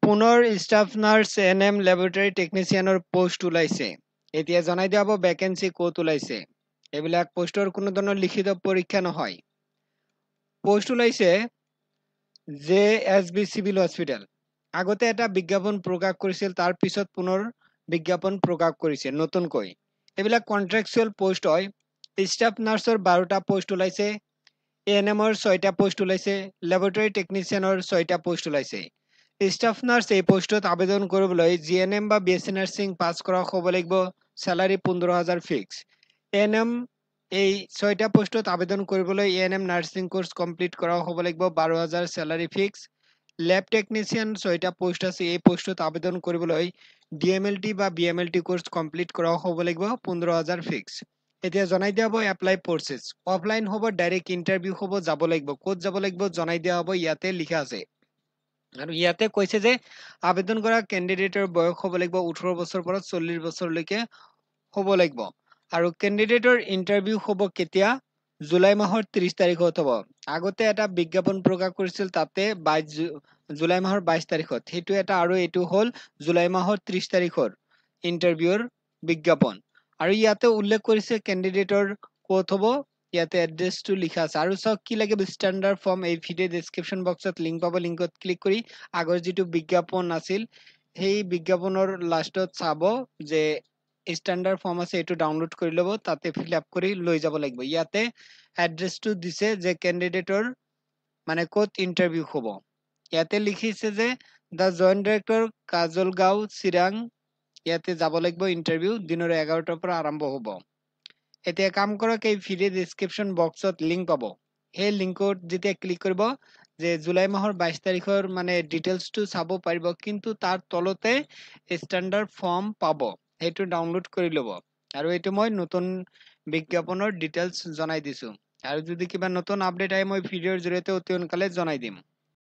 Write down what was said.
পুনৰ staff nurse ANM laboratory টেকনিচিয়ানৰ post ওলাইছে। এতিয়া জনাই দিয়া হ'ব ভেকেন্সি ক'ত ওলাইছে। এইবিলাক পোষ্টৰ কোনো ধৰণৰ লিখিত পৰীক্ষা নহয়। পোষ্ট ওলাইছে JSB চিভিল হস্পিটেল। আগতে এটা বিজ্ঞাপন প্ৰকাশ কৰিছিল, তাৰ পিছত পুনৰ বিজ্ঞাপন প্ৰকাশ কৰিছে নতুনকৈ। এইবিলাক কন্ট্ৰেকচুৱেল পোষ্ট হয়। ষ্টাফ নাৰ্ছৰ 12টা পোষ্ট ওলাইছে, এএনএমৰ 6টা পোষ্ট ওলাইছে, লেবৰেটৰী টেকনিচিয়ানৰ 6টা পোষ্ট ওলাইছে। ষ্টাফ নাৰ্ছ এই পোষ্টত আবেদন কৰিবলৈ জিএনএম বা বিএছচি নাৰ্ছিং পাছ কৰা হ'ব লাগিব। স্যালাৰি 15,000 ফিক্স। এএনএম এই 6টা পোষ্টত আবেদন কৰিবলৈ এএনএম নাৰ্ছিং কোৰ্স কমপ্লিট কৰা হ'ব লাগিব, 12,000 স্যালাৰি ফিক্স। ল্যাব টেকনিচিয়ান 6টা পোষ্ট আছে, এই পোষ্টত আবেদন কৰিবলৈ ডিএমএলটি বা বিএমএলটি কোৰ্স কমপ্লিট কৰা হ'ব লাগিব, 15,000 ফিক্স। এতিয়া জনাই দিয়া হ'ব এপ্লাই প্ৰসেছ। অফলাইন হ'ব, ডাইৰেক্ট ইন্টাৰভিউ হ'ব, যাব লাগিব। ক'ত যাব লাগিব জনাই দিয়া হ'ব, ইয়াতে লিখা আছে। আৰু ইয়াতে কৈছে যে আবেদন কৰা ক্যান্ডিডেটৰ বয়স হ'ব লাগিব 18 বছৰৰ পৰা 40 বছৰলৈকে হ'ব লাগিব। আৰু ক্যান্ডিডেটৰ ইন্টাৰভিউ হ'ব কেতিয়া? জুলাই মাহৰ 30 তাৰিখত হ'ব। আগতে এটা বিজ্ঞাপন প্ৰকাশ কৰিছিল, তাতে জুলাই মাহৰ 22 তাৰিখত। সেইটো এটা আৰু এইটো হ'ল জুলাই মাহৰ 30 তাৰিখৰ ইন্টাৰভিউৰ বিজ্ঞাপন। আৰু ইয়াতে উল্লেখ কৰিছে ক্যান্ডিডেটৰ ক'ত হ'ব, ইয়াতে এড্ৰেছটো লিখা আছে। আৰু চাওক কি লাগিব, ষ্টেণ্ডাৰ্ড ফৰ্ম। এই ভিডিও ডেসক্ৰিপশন বক্সত লিংক পাব, লিংকত ক্লিক কৰি আগৰ যিটো বিজ্ঞাপন আছিল সেই বিজ্ঞাপনৰ লাষ্টত চাব যে ষ্টেণ্ডাৰ্ড ফৰ্ম আছে, এইটো ডাউনলোড কৰি ল'ব, তাতে ফিল আপ কৰি লৈ যাব লাগিব। ইয়াতে এড্ৰেছটো দিছে যে ক্যান্ডিডেটৰ মানে ক'ত ইন্টাৰভিউ হ'ব। ইয়াতে লিখিছে যে দা জয়েন্ট ডাইৰেক্টৰ কাজলগাঁও চিৰাং, ইয়াতে যাব লাগিব ইন্টাৰভিউ, দিনৰ 11টাৰ পৰা আৰম্ভ হ'ব। এতিয়া কাম কৰক, এই ভিডিও ডেসক্ৰিপশন বক্সত লিংক পাব। সেই লিংকত যেতিয়া ক্লিক কৰিব যে জুলাই মাহৰ 22 তাৰিখৰ মানে ডিটেইলছটো চাব পাৰিব, কিন্তু তাৰ তলতে ষ্টেণ্ডাৰ্ড ফৰ্ম পাব, সেইটো ডাউনলোড কৰি ল'ব। আৰু এইটো মই নতুন বিজ্ঞাপনৰ ডিটেইলছ জনাই দিছো। আৰু যদি কিবা নতুন আপডেট আহে মই ভিডিওৰ জৰিয়তে অতি সোনকালে জনাই দিম।